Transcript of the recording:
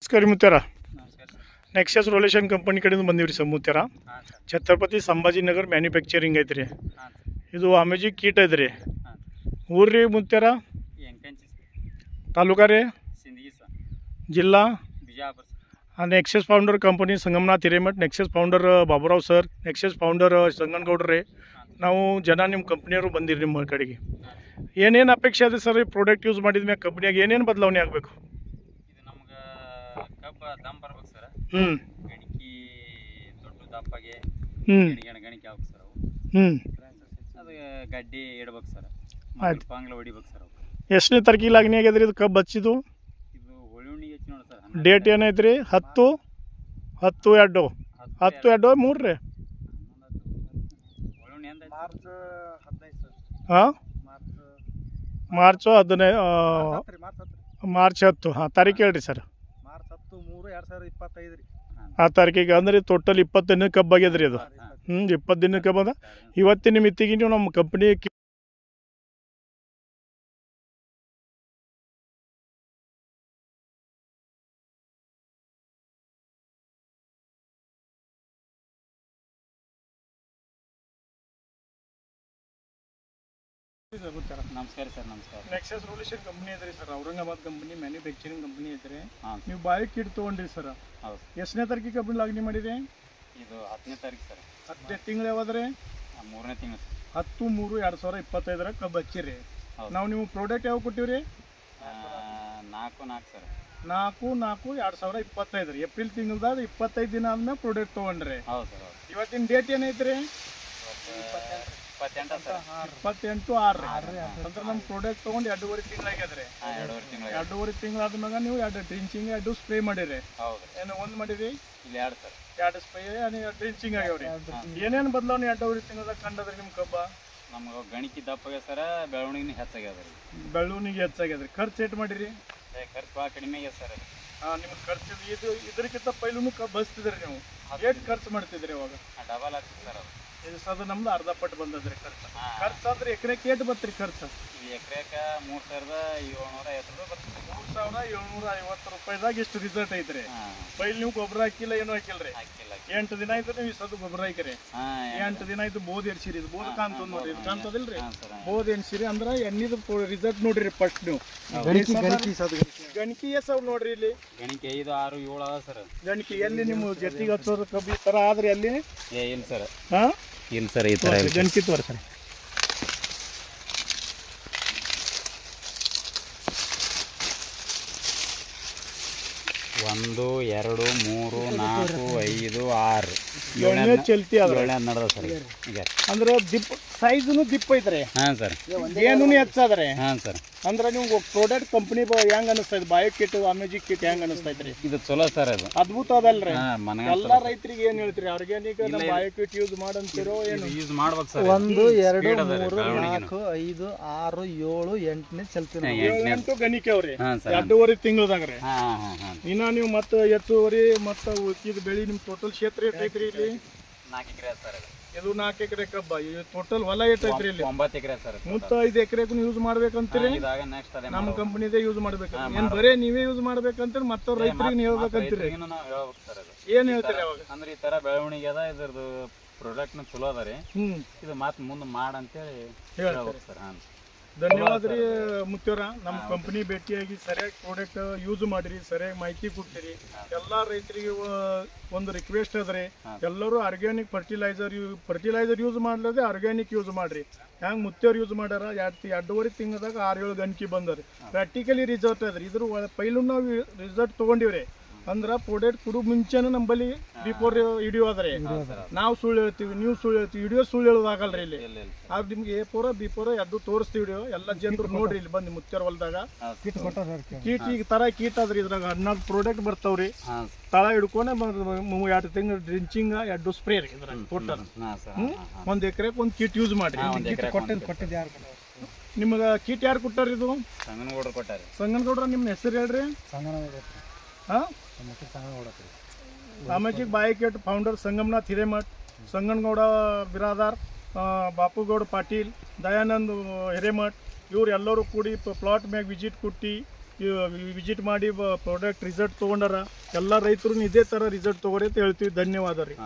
ನಮಸ್ಕಾರ ಮುತ್ಯಾರ. ನಮಸ್ಕಾರ sir. Nexus ರೋಲೇಷನ್ company ಕಡೆಯಿಂದ ಬಂದೀವಿ ಸರ್ ಮುತ್ಯಾರ. ಹಾಂ ಸರ್. ಛತ್ರಪತಿ ಸಂಭಾಜಿನಗರ್ ಮ್ಯಾನುಫ್ಯಾಕ್ಚರಿಂಗ್ ಐತ್ರಿ. ಹಾಂ ಸರ್. ಇದು ಅಮೆಜಿಕ್ ಕೀಟ್ ಐತ್ರಿ. ಹಾಂ ಊರ್ರಿ ಮುತ್ಯಾರ. ಎಂಕಂಚಿ ತಾಲೂಕಾ ರೀ, ಸಿಂದಗಿ ಸರ್, ಜಿಲ್ಲಾ Bijapur sir. Nexus founder company Sanganath Hiremath, Nexus founder Baburao sir, Nexus founder Sanganagoudri. ನಾವು ಜನ ನಿಮ್ಮ ಕಂಪ್ನಿಯವರು ಬಂದಿರಿ ನಿಮ್ಮ ಕಡೆಗೆ. ಏನೇನು ಅಪೇಕ್ಷೆ ಅದೇ ಸರ್ ಈ ಪ್ರಾಡಕ್ಟ್ ಯೂಸ್ ಮಾಡಿದ ಮ್ಯಾಗ ಕಂಪ್ನಿಯಾಗ ಏನೇನು ಬದಲಾವಣೆ ಆಗಬೇಕು? ಇದು ನಮ್ಗೆ ಕಬ್ಬ ದಮ್ ಬರ್ಬೇಕು ಸರ್. ಹ್ಞೂ ಗಣಿಕಿ ದೊಡ್ಡ ದಪ್ಪಗೆ ಹ್ಞೂ ಗಣಿಕೆ ಆಗ್ಬೇಕು ಸರ್. ಅವು ಹ್ಞೂ ಅದು ಗಡ್ಡಿ ಇಡ್ಬೇಕು ಸರ್. ಆಯ್ತು. ಪಾಂಗ್ಲ ಹೊಡಿಬೇಕು ಸರ್. ಅವು ಎಷ್ಟನೇ ತಾರೀಕಿಗೆ ಲಾಗ್ನಿ ಆಗ್ಯದ್ರಿ ಇದು ಕಬ್ಬು ಹಚ್ಚಿದ್ದು? ಇದು ಹೊಳುವಣಿಗೆ ಹೆಚ್ಚು ನೋಡಿ ಸರ್. ಡೇಟ್ ಏನೈತ್ರಿ? 10/2 10/2 3 ರೀ. ಹೊಳುವಣಿ ಅಂತ ಮಾರ್ಚ್ 15 ಸರ್. ಹಾಂ, ಮಾರ್ಚ್ 15 ಮಾರ್ಚ್ 10. ಹಾಂ, ತಾರೀಕು ಹೇಳ್ರಿ ಸರ್. ಮಾರ್ಚ್ 10/3/2025 ರೀ. ಆ ತಾರೀಕಿಗೆ ಅಂದ್ರೆ ಟೋಟಲ್ 20 ದಿನದ ಕಬ್ಬು ಆಗ್ಯದ್ರಿ ಅದು. 20 ದಿನದ ಕಬ್ಬು ಅದ. ಇವತ್ತಿನ ಮಿತಿಗೆ ನೀವು ನಮ್ಮ ಕಂಪ್ನಿ ನಮಸ್ಕಾರ ಸರ್. ನಮಸ್ಕಾರ. ನೆಕ್ಸಸ್ ರೋಲೇಷನ್ ಕಂಪ್ನಿ ಐತ್ರಿ sir, Aurangabad company manufacturing company ಐತ್ರಿ. ಹಾಂ. ನೀವು ಬಾಯಿ ಕಿಟ್ ತೊಗೊಂಡ್ರಿ ಸರ್. ಹೌದು. ಎಷ್ಟನೇ ತಾರೀಕಿಗೆ ಕಬ್ಬು ಲಾಗ್ನಿ ಮಾಡಿರಿ? ಇದು 10ನೇ ತಾರೀಕು ಸರ್. 10ನೇ ತಿಂಗಳು ಯಾವ್ದ್ರಿ? 3ನೇ ತಿಂಗಳು ಸರ್. 10/3/2025 ಕಬ್ಬು ಹಚ್ಚಿರಿ. ಹೌದು. ನಾವು ನೀವು ಪ್ರಾಡಕ್ಟ್ ಯಾವ ಕೊಟ್ಟಿವ್ರಿ? 4/4 ಸರ್. 4/4/2025 ರೀ. ಏಪ್ರಿಲ್ ತಿಂಗಳದಾಗ 25 ದಿನ ಆದ್ಮೇಲೆ ಪ್ರಾಡಕ್ಟ್ ತೊಗೊಂಡ್ರಿ. ಹೌದು ಸರ್. ಹೌದು. ಇವತ್ತಿನ ಡೇಟ್ ಏನೈತ್ರಿ? 28 ಸರ್. 28/6 ಅಂದ್ರೆ ನಮ್ಮ ಪ್ರಾಡಕ್ಟ್ ತೊಗೊಂಡು 2.5 ತಿಂಗಳಾಗ್ಯದ್ರಿ. 2.5 ತಿಂಗಳು. 2.5 ತಿಂಗಳಾದ್ಮ್ಯಾಗ ನೀವು 2 ಡ್ರಿಂಚಿಂಗ್ 2 ಸ್ಪ್ರೇ ಮಾಡಿರಿ. ಹೌದು. ಏನು ಒಂದು ಮಾಡಿರಿ? ಇಲ್ಲಿ 2 ಸರ್. 2 spray 2 drenching ಆಗ್ಯಾವ್ರಿ. ಏನೇನು ಬದಲಾವಣೆ 2.5 ತಿಂಗಳದಾಗ ಕಂಡದ್ರಿ ನಿಮ್ಮ ಕಬ್ಬ? ನಮ್ಗೆ ಗಣಿಕೆ ದಪ್ಪಗೆ ಸರ್, ಬೆಳವಣಿಗೆ ಹೆಚ್ಚಾಗ್ಯದ ರೀ. ಬೆಳವಣಿಗೆ ಹೆಚ್ಚಾಗ್ಯದ್ರಿ. ಖರ್ಚು ಏಟ್ ಮಾಡಿರಿ? ಖರ್ಚು ಭಾಳ ಕಡಿಮೆ ಆಗ್ಯದ ಸರ್. ನಿಮ್ಗೆ ಖರ್ಚು ಇದಕ್ಕಿಂತ ಪೈಲೂ ಕಬ್ಬು ಹಚ್ತಿದ್ರಿ ನೀವು. ಎಷ್ಟು ಖರ್ಚು ಮಾಡ್ತಿದ್ರಿ ಅವಾಗ? ಡಬಲ್ ಆಗ್ತದೆ ಸರ್. ಅದು ಇದು ಸದ ನಮ್ದು ಅರ್ಧ ಪಟ್ಟು ಬಂದದ್ರಿ ಖರ್ಚು. ಹಾಂ. ಖರ್ಚು ಅಂದ್ರೆ ಎಕರೆಗೆ ಏಟ್ ಬತ್ರಿ ಖರ್ಚು? ಇದು ಎಕರೆಗೆ 3,750 ರೂಪಾಯಿ ಬರ್ತದೆ. 3,750 ರೂಪಾಯಿದಾಗ ಇಷ್ಟು ರಿಸಲ್ಟ್ ಐತ್ರಿ. ಹಾಂ. ಪೈಲ್ ನೀವು ಗೊಬ್ಬರ ಹಾಕಿಲ್ಲ, ಏನೂ ಹಾಕಿಲ್ರಿ. ಹಾಕಿಲ್ಲ. 8 ದಿನ ಆಯ್ತು ನೀವು ಈ ಸದ ಗೊಬ್ಬರ ಹಾಕಿರಿ. ಹಾಂ. 8 ದಿನ ಆಯ್ತು ಬೋದ್ ಎರ್ಸಿರಿ. ಇದು ಬೋದ್ ಕಾಣ್ತದ ನೋಡ್ರಿ, ಇದು ಕಾಣ್ತದಿಲ್ರಿ? ಹಾಂ ಸರ್. ಬೋದ್ ಎನ್ಸಿರಿ ಅಂದ್ರೆ ಎಣ್ಣಿದ ರಿಸಲ್ಟ್ ನೋಡ್ರಿ ಫಸ್ಟ್ ನೀವು. ಗಣಿಕೆ ಎಸವ್ ನೋಡ್ರಿ ಇಲ್ಲಿ. ಗಣಿಕೆ 5, 6, 7 ಅದ ಸರ್. ಗಣಿಕೆ ಎಲ್ಲಿ ನಿಮ್ಮ ಜೊತೆಗೆ ಹಚ್ಚೋರು ಕಬ್ಬು ಈ ಥರ ಆದ್ರೆ ಅಲ್ಲಿ? ಇಲ್ಲ ಸರ್. ಹಾಂ, ಇಲ್ಲ ಸರ್. ಈ ಥರ ಗಣಿಕೆ ತೋರಿಸ್ರಿ. 1, 2, 3, 4, 5, 6 ಏಳನೇ ಚಲ್ತಿ ಅದ. 7ನೇ ನಡೆದ ಸರ್ ಈಗ. ಅಂದ್ರೆ ದಿಪ್ ಸೈಜ್ನು ದಿಪ್ ಐತ್ರಿ. ಹಾಂ ಸರ್. ಏನೂ ಹೆಚ್ಚಾದ್ರೆ ಹಾಂ ಸರ್. ಅಂದ್ರೆ ನೀವು ಪ್ರಾಡಕ್ಟ್ ಕಂಪ್ನಿ ಹೆಂಗ್ ಅನಿಸ್ತೈತಿ? ಬಾಯೋ ಕಿಟ್ ಅಮೆಜಿಕ್ ಕಿಟ್ ಹೆಂಗ್ ಅನಿಸ್ತೈತ್ರಿ? ಇದು ಚಲೋ ಸರ್. ಅದು ಅದ್ಭುತ ಅದಲ್ರಿ? ಹಾಂ. ಮನೆ ಎಲ್ಲಾ ರೈತರಿಗೆ ಏನ್ ಹೇಳ್ತೀರಿ? ಆರ್ಗ್ಯಾನಿಕ್ ಬಾಯೋ ಕಿಟ್ ಯೂಸ್ ಮಾಡಂತಿರೋ ಏನು? ಯೂಸ್ ಮಾಡ್ಬೇಕು ಸರ್. 1, 2, 3, 4, 5, 6, 7, 8ನೇ ಚಲ್ತಿ. 8 ಗಣಿಕೆ ಅವ್ರಿ. ಹಾಂ ಸರ್. 2.5 ತಿಂಗಳದಾಗ್ರಿ. ಹಾಂ ಹಾಂ ಹಾಂ. ಇನ್ನ ನೀವು ಮತ್ತೆ ಹೆಚ್ಚುವರಿ ಮತ್ತೆ ಉಳ್ಕಿದ ಬೆಳಿ ನಿಮ್ ಟೋಟಲ್ ಕ್ಷೇತ್ರ ಎಷ್ಟ್ ಐತ್ರಿ ಇಲ್ಲಿ? 4 ಎಕರೆ ಸರ್. ಇದು 4 ಎಕರೆ ಕಬ್ಬ. ಟೋಟಲ್ ಹೊಲ ಎಷ್ಟ್ ಐತ್ರಿ ಇಲ್ಲಿ? 9 ಎಕರೆ ಸರ್. ಮುತ್ತ 5 ಎಕರೆಗೂ ಯೂಸ್ ಮಾಡ್ಬೇಕಂತೀರಿ? ಇದಾಗ ನೆಕ್ಸ್ಟ್ ಅದೇ ನಮ್ಮ ಕಂಪನಿದೇ ಯೂಸ್ ಮಾಡ್ಬೇಕು. ಏನ್ ಬರೇ ನೀವೇ ಯೂಸ್ ಮಾಡ್ಬೇಕಂತೀರಿ ಮತ್ತ ರೈತರಿಗೆ ಹೇಳ್ಬೇಕಂತೀರಿ? ನಾವು ಹೇಳ್ಬೇಕು ಸರ್. ಅದು ಏನ್ ಹೇಳ್ತೀರಿ ಅವಾಗ? ಅಂದ್ರೆ ಈ ತರ ಬೆಳವಣಿಗೆ ಅದ, ಇದ್ರದ್ದು ಪ್ರಾಡಕ್ಟ್ನು ಚಲೋ ಅದ ರೀ. ಇದು ಮತ್ತೆ ಮುಂದೆ ಮಾಡಂತೇಳಿ ಹೇಳ್ಬೇಕು ಸರ್. ಹಾಂ. ಧನ್ಯವಾದ ರೀ ಮುತ್ಯವರ. ನಮ್ಮ ಕಂಪನಿ ಭೇಟಿಯಾಗಿ ಸರಿಯಾಗಿ ಪ್ರಾಡಕ್ಟ್ ಯೂಸ್ ಮಾಡಿರಿ, ಸರಿಯಾಗಿ ಮಾಹಿತಿ ಕೊಡ್ತೀರಿ. ಎಲ್ಲ ರೈತರಿಗೆ ಒಂದು ರಿಕ್ವೆಸ್ಟ್ ಅದ್ರಿ, ಎಲ್ಲರೂ ಆರ್ಗ್ಯಾನಿಕ್ ಫರ್ಟಿಲೈಸರ್ ಯೂಸ್ ಮಾಡ್ಲದೆ ಆರ್ಗ್ಯಾನಿಕ್ ಯೂಸ್ ಮಾಡ್ರಿ. ಹೆಂಗೆ ಮುತ್ತೆಯವ್ರು ಯೂಸ್ ಮಾಡ್ಯಾರ 2.5 ತಿಂಗಳದಾಗ 6-7 ಗಂಟೆ ಬಂದರಿ. ಪ್ರಾಕ್ಟಿಕಲಿ ರಿಸಲ್ಟ್ ಅದ್ರಿ. ಇದ್ರ ಪೈಲು ನಾವು ರಿಸಲ್ಟ್ ತೊಗೊಂಡಿವ್ರಿ. ಅಂದ್ರೆ ಪ್ರಾಡಕ್ಟ್ ಕೊಡೋ ಮುಂಚೆನೇ ನಂಬಲ್ಲಿ ಬಿಫೋರ್ ವಿಡಿಯೋ ಅದ್ರಿ. ನಾವು ಸುಳ್ಳು ಹೇಳ್ತೀವಿ, ನೀವು ಸುಳ್ಳು ಹೇಳ್ತೀವಿ, ವಿಡಿಯೋ ಸುಳ್ಳು ಹೇಳೋದಾಗಲ್ರಿ ಇಲ್ಲಿ. ಅದು ನಿಮ್ಗೆ ಬಿಫೋರ್ ಎರಡು ತೋರಿಸ್ತೀವಿ ವಿಡಿಯೋ. ಎಲ್ಲ ಜನರು ನೋಡ್ರಿ ಇಲ್ಲಿ ಬಂದು ಮುತ್ಯಾರ ಹೊಲದಾಗ. ಕೀಟ್ ಈಗ ತರ ಕೀಟ್ ಅದ್ರಿ. ಇದ್ರಾಗ 14 ಪ್ರಾಡಕ್ಟ್ ಬರ್ತಾವ್ರಿ. ತಳ ಹಿಡ್ಕೊಂಡೆ 2 ತಿಂಗಳು ಡ್ರಿಂಚಿಂಗ್ 2 ಸ್ಪ್ರೇ ರೀ. ಇದ್ರಾಗ ಟೋಟಲ್ 1 ಎಕರೆಗೆ 1 ಕೀಟ್ ಯೂಸ್ ಮಾಡ್ರಿ. ನಿಮ್ಗೆ ಕೀಟ್ ಯಾರು ಕೊಟ್ಟಾರ? ಇದು ಸಂಗನಗೌಡ್ರು ಕೊಟ್ಟಾರೆ. ಸಂಗನಗೌಡ್ರ. ನಿಮ್ಮ ಹೆಸರು ಹೇಳ್ರಿ? ಹಾಂ, ಅಮೆಜಿಕ್ ಬಾಯೋ ಕಿಟ್ ಫೌಂಡರ್ ಸಂಗಮನಾಥ್ ಹಿರೇಮಠ್, ಸಂಗನಗೌಡ ಬಿರಾದಾರ್, ಬಾಪುಗೌಡ ಪಾಟೀಲ್, ದಯಾನಂದ್ ಹಿರೇಮಠ್, ಇವ್ರು ಎಲ್ಲರೂ ಕೂಡಿ ಪ್ಲಾಟ್ ಮ್ಯಾಗ ವಿಸಿಟ್ ಕೊಟ್ಟು ವಿಸಿಟ್ ಮಾಡಿ ಪ್ರಾಡಕ್ಟ್ ರಿಸಲ್ಟ್ ತೊಗೊಂಡಾರ ಎಲ್ಲ ರೈತರು ಇದೇ ಥರ ರಿಸಲ್ಟ್ ತೊಗೊರಿ ಅಂತ ಹೇಳ್ತೀವಿ. ಧನ್ಯವಾದ ರೀ.